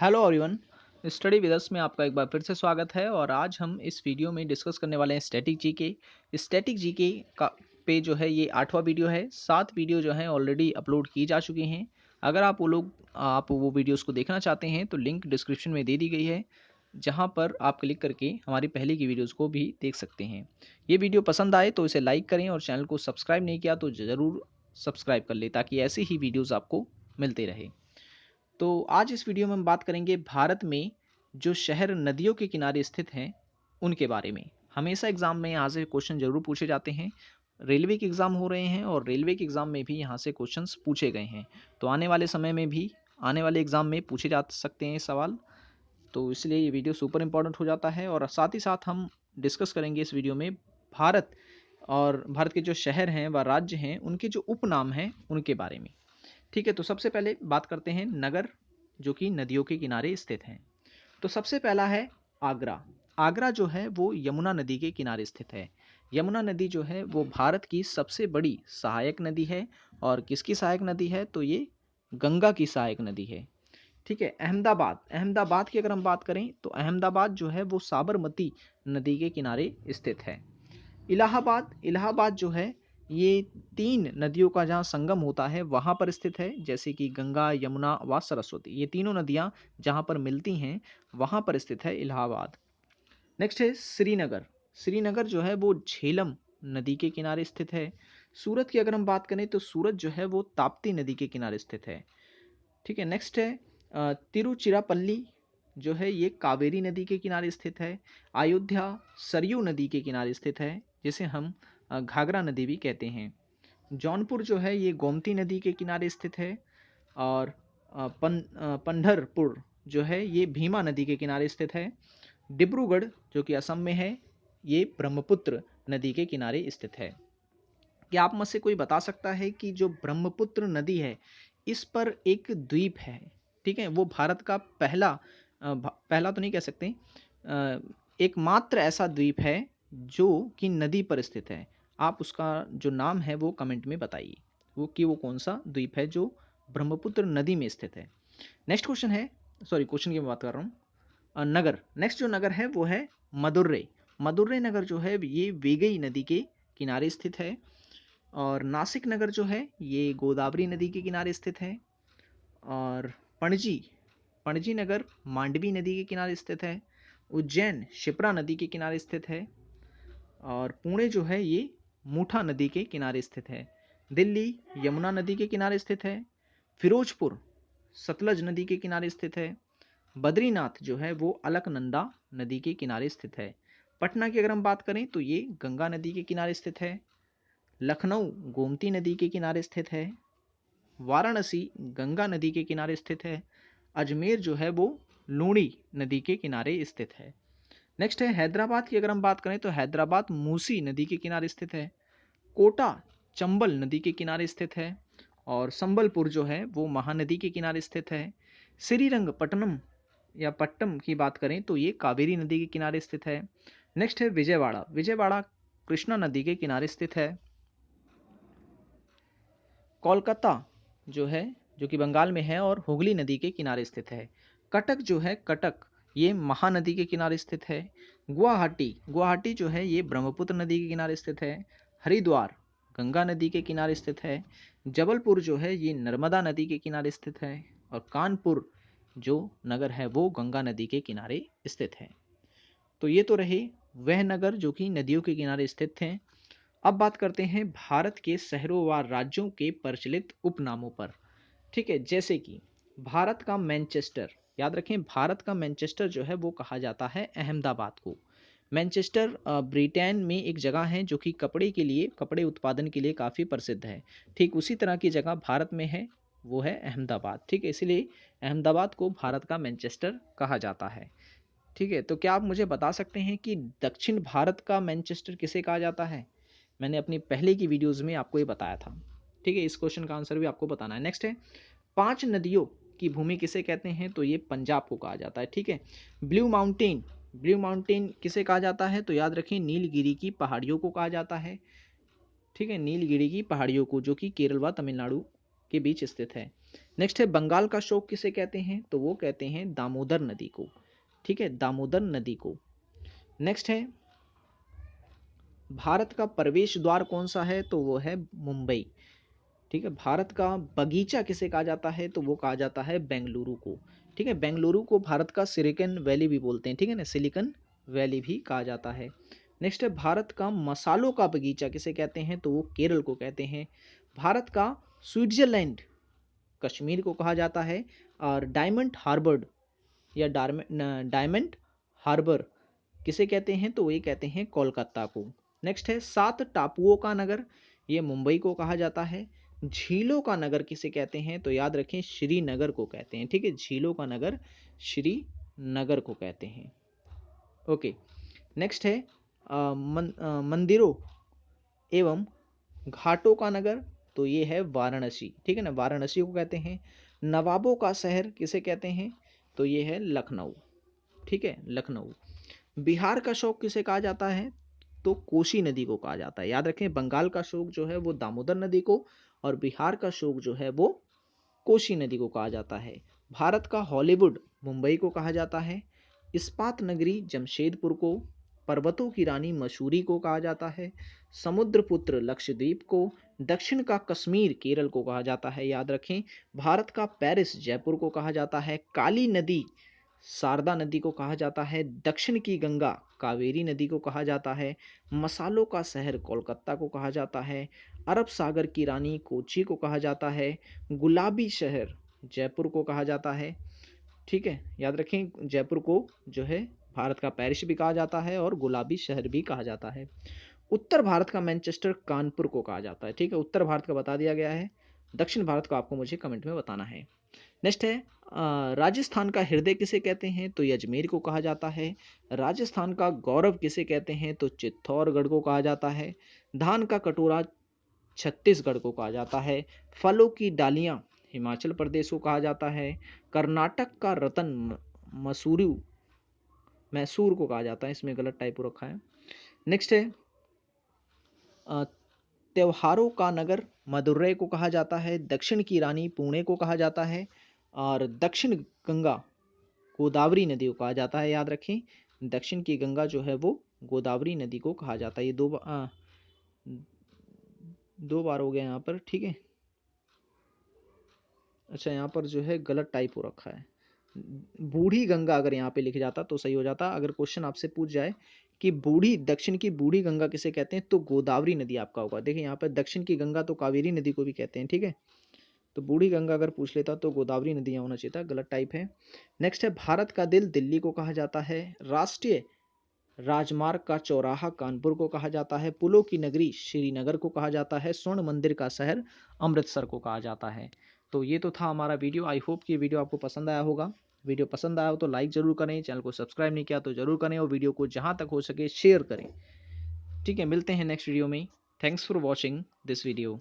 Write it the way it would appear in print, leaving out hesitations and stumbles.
Hello everyone, study with us में आपका एक बार फिर से स्वागत है। और आज हम इस वीडियो में डिस्कस करने वाले हैं स्टैटिक जीके। स्टैटिक जीके का पे जो है ये 8वां वीडियो है। 7 वीडियो जो है ऑलरेडी अपलोड की जा चुकी हैं। अगर आप वो वीडियोस को देखना चाहते हैं तो लिंक डिस्क्रिप्शन में दे दी गई है, जहां पर आप क्लिक करके हमारी पहले की वीडियोस को भी देख सकते हैं। ये वीडियो पसंद आए तो इसे लाइक करें और चैनल को सब्सक्राइब नहीं किया तो ज़रूर सब्सक्राइब कर लें, ताकि ऐसी ही वीडियोज़ आपको मिलते रहे। तो आज इस वीडियो में हम बात करेंगे भारत में जो शहर नदियों के किनारे स्थित हैं उनके बारे में। हमेशा एग्जाम में यहाँ से क्वेश्चन जरूर पूछे जाते हैं। रेलवे के एग्ज़ाम हो रहे हैं और रेलवे के एग्ज़ाम में भी यहाँ से क्वेश्चंस पूछे गए हैं। तो आने वाले समय में भी आने वाले एग्ज़ाम में पूछे जा सकते हैं सवाल। तो इसलिए ये वीडियो सुपर इम्पोर्टेंट हो जाता है। और साथ ही साथ हम डिस्कस करेंगे इस वीडियो में भारत और भारत के जो शहर हैं व राज्य हैं उनके जो उपनाम हैं उनके बारे में। ठीक है, तो सबसे पहले बात करते हैं नगर जो कि नदियों के किनारे स्थित हैं। तो सबसे पहला है आगरा। आगरा जो है वो यमुना नदी के किनारे स्थित है। यमुना नदी जो है वो भारत की सबसे बड़ी सहायक नदी है। और किसकी सहायक नदी है? तो ये गंगा की सहायक नदी है। ठीक है। अहमदाबाद, अहमदाबाद की अगर हम बात करें तो अहमदाबाद जो है वो साबरमती नदी के किनारे स्थित है। इलाहाबाद, इलाहाबाद जो है ये 3 नदियों का जहाँ संगम होता है वहाँ पर स्थित है, जैसे कि गंगा, यमुना व सरस्वती। ये तीनों नदियाँ जहाँ पर मिलती हैं वहाँ पर स्थित है इलाहाबाद। नेक्स्ट है श्रीनगर। श्रीनगर जो है वो झेलम नदी के किनारे स्थित है। सूरत की अगर हम बात करें तो सूरत जो है वो ताप्ती नदी के किनारे स्थित है। ठीक है। नेक्स्ट है तिरुचिरापल्ली जो है ये कावेरी नदी के किनारे स्थित है। अयोध्या सरयू नदी के किनारे स्थित है, जिसे हम घाघरा नदी भी कहते हैं। जौनपुर जो है ये गोमती नदी के किनारे स्थित है। और पंढरपुर जो है ये भीमा नदी के किनारे स्थित है। डिब्रूगढ़ जो कि असम में है, ये ब्रह्मपुत्र नदी के किनारे स्थित है। क्या आप में से कोई बता सकता है कि जो ब्रह्मपुत्र नदी है इस पर एक द्वीप है? ठीक है, वो भारत का पहला तो नहीं कह सकते, एकमात्र ऐसा द्वीप है जो कि नदी पर स्थित है। आप उसका जो नाम है वो कमेंट में बताइए, वो कौन सा द्वीप है जो ब्रह्मपुत्र नदी में स्थित है। नेक्स्ट क्वेश्चन है, सॉरी क्वेश्चन की मैं बात कर रहा हूँ। नगर, नेक्स्ट जो नगर है वो है मदुर्रे। मदुर्रे नगर जो है ये वेगई नदी के किनारे स्थित है। और नासिक नगर जो है ये गोदावरी नदी के किनारे स्थित है। और पणजी, पणजी नगर मांडवी नदी के किनारे स्थित है। उज्जैन शिप्रा नदी के किनारे स्थित है। और पुणे जो है ये मूठा नदी के किनारे स्थित है। दिल्ली यमुना नदी के किनारे स्थित है। फिरोजपुर सतलज नदी के किनारे स्थित है। बद्रीनाथ जो है वो अलकनंदा नदी के किनारे स्थित है। पटना की अगर हम बात करें तो ये गंगा नदी के किनारे स्थित है। लखनऊ गोमती नदी के किनारे स्थित है। वाराणसी गंगा नदी के किनारे स्थित है। अजमेर जो है वो लूणी नदी के किनारे स्थित है। नेक्स्ट है हैदराबाद की अगर हम बात करें तो हैदराबाद मूसी नदी के किनारे स्थित है। कोटा चंबल नदी के किनारे स्थित है। और संबलपुर जो है वो महानदी के किनारे स्थित है। श्रीरंगपट्टनम या पट्टम की बात करें तो ये कावेरी नदी के किनारे स्थित है। नेक्स्ट है विजयवाड़ा, विजयवाड़ा कृष्णा नदी के किनारे स्थित है। कोलकाता जो है जो कि बंगाल में है और हुगली नदी के किनारे स्थित है। कटक जो है कटक ये महानदी के किनारे स्थित है। गुवाहाटी, गुवाहाटी जो है ये ब्रह्मपुत्र नदी के किनारे स्थित है। हरिद्वार गंगा नदी के किनारे स्थित है। जबलपुर जो है ये नर्मदा नदी के किनारे स्थित है। और कानपुर जो नगर है वो गंगा नदी के किनारे स्थित है। तो ये तो रहे वह नगर जो कि नदियों के किनारे स्थित हैं। अब बात करते हैं भारत के शहरों व राज्यों के प्रचलित उपनामों पर। ठीक है, जैसे कि भारत का मैनचेस्टर, याद रखें भारत का मैनचेस्टर जो है वो कहा जाता है अहमदाबाद को। मैनचेस्टर ब्रिटेन में एक जगह है जो कि कपड़े के लिए, कपड़े उत्पादन के लिए काफ़ी प्रसिद्ध है। ठीक उसी तरह की जगह भारत में है, वो है अहमदाबाद। ठीक है, इसलिए अहमदाबाद को भारत का मैनचेस्टर कहा जाता है। ठीक है, तो क्या आप मुझे बता सकते हैं कि दक्षिण भारत का मैनचेस्टर किसे कहा जाता है? मैंने अपनी पहले की वीडियोज़ में आपको ये बताया था। ठीक है, इस क्वेश्चन का आंसर भी आपको बताना है। नेक्स्ट है 5 नदियों की भूमि किसे कहते हैं? तो ये पंजाब को कहा जाता है। ठीक है। ब्लू माउंटेन, ब्लू माउंटेन किसे कहा जाता है? तो याद रखें नीलगिरी की पहाड़ियों को कहा जाता है। ठीक है, नीलगिरी की पहाड़ियों को, जो कि केरल व तमिलनाडु के बीच स्थित है। नेक्स्ट है बंगाल का शोक किसे कहते हैं, तो वो कहते हैं दामोदर नदी को, ठीक है, दामोदर नदी को। नेक्स्ट है भारत का प्रवेश द्वार कौन सा है, तो वो है मुंबई, ठीक है। भारत का बगीचा किसे कहा जाता है, तो वो कहा जाता है बेंगलुरु को, ठीक है। बेंगलुरु को भारत का सिलिकन वैली भी बोलते हैं, ठीक है ना, सिलिकन वैली भी कहा जाता है। नेक्स्ट है भारत का मसालों का बगीचा किसे कहते हैं, तो वो केरल को कहते हैं। भारत का स्विट्जरलैंड कश्मीर को कहा जाता है। और डायमंड हार्बर या डायमंड हार्बर किसे कहते हैं, तो ये कहते हैं कोलकाता को। नेक्स्ट है 7 टापुओं का नगर, ये मुंबई को कहा जाता है। झीलों का नगर किसे कहते हैं, तो याद रखें श्रीनगर को कहते हैं, ठीक है, झीलों का नगर श्रीनगर को कहते हैं। ओके, नेक्स्ट है मंदिरों एवं घाटों का नगर, तो ये है वाराणसी, ठीक है ना, वाराणसी को कहते हैं। नवाबों का शहर किसे कहते हैं, तो ये है लखनऊ, ठीक है, लखनऊ। बिहार का शोक किसे कहा जाता है, तो कोसी नदी को कहा जाता है। याद रखें बंगाल का शोक जो है वो दामोदर नदी को, और बिहार का शोक जो है वो कोसी नदी को कहा जाता है। भारत का हॉलीवुड मुंबई को कहा जाता है। इस्पात नगरी जमशेदपुर को, पर्वतों की रानी मसूरी को कहा जाता है। समुद्रपुत्र लक्षद्वीप को, दक्षिण का कश्मीर केरल को कहा जाता है। याद रखें भारत का पेरिस जयपुर को कहा जाता है। काली नदी शारदा नदी को कहा जाता है। दक्षिण की गंगा कावेरी नदी को कहा जाता है। मसालों का शहर कोलकाता को कहा जाता है। अरब सागर की रानी कोची को कहा जाता है। गुलाबी शहर जयपुर को कहा जाता है, ठीक है। याद रखें जयपुर को जो है भारत का पेरिस भी कहा जाता है और गुलाबी शहर भी कहा जाता है। उत्तर भारत का मैनचेस्टर कानपुर को कहा जाता है, ठीक है, उत्तर भारत का बता दिया गया है। दक्षिण भारत को आपको मुझे कमेंट में बताना है। नेक्स्ट है राजस्थान का हृदय किसे कहते हैं, तो ये अजमेर को कहा जाता है। राजस्थान का गौरव किसे कहते हैं, तो चित्तौड़गढ़ को कहा जाता है। धान का कटोरा छत्तीसगढ़ को कहा जाता है। फलों की डालियां हिमाचल प्रदेश को कहा जाता है। कर्नाटक का रतन मसूरू मैसूर को कहा जाता है, इसमें गलत टाइप हो रखा है। नेक्स्ट है अ, त्योहारों का नगर मदुरै को कहा जाता है। दक्षिण की रानी पुणे को कहा जाता है। और दक्षिण गंगा गोदावरी नदी को कहा जाता है। याद रखें दक्षिण की गंगा जो है वो गोदावरी नदी को कहा जाता है। ये दो बार हो गया यहाँ पर, ठीक है। अच्छा यहाँ पर जो है गलत टाइप हो रखा है, बूढ़ी गंगा अगर यहाँ पे लिख जाता तो सही हो जाता। अगर क्वेश्चन आपसे पूछ जाए कि बूढ़ी दक्षिण की बूढ़ी गंगा किसे कहते हैं, तो गोदावरी नदी आपका होगा। देखिए यहाँ पर दक्षिण की गंगा तो कावेरी नदी को भी कहते हैं, ठीक है। तो बूढ़ी गंगा अगर पूछ लेता तो गोदावरी नदी यहाँ होना चाहिए था, गलत टाइप है। नेक्स्ट है भारत का दिल दिल्ली को कहा जाता है। राष्ट्रीय राजमार्ग का चौराहा कानपुर को कहा जाता है। पुलों की नगरी श्रीनगर को कहा जाता है। स्वर्ण मंदिर का शहर अमृतसर को कहा जाता है। तो ये तो था हमारा वीडियो। आई होप कि वीडियो आपको पसंद आया होगा। वीडियो पसंद आया हो तो लाइक जरूर करें, चैनल को सब्सक्राइब नहीं किया तो जरूर करें, और वीडियो को जहां तक हो सके शेयर करें, ठीक है। मिलते हैं नेक्स्ट वीडियो में। Thanks for watching this video.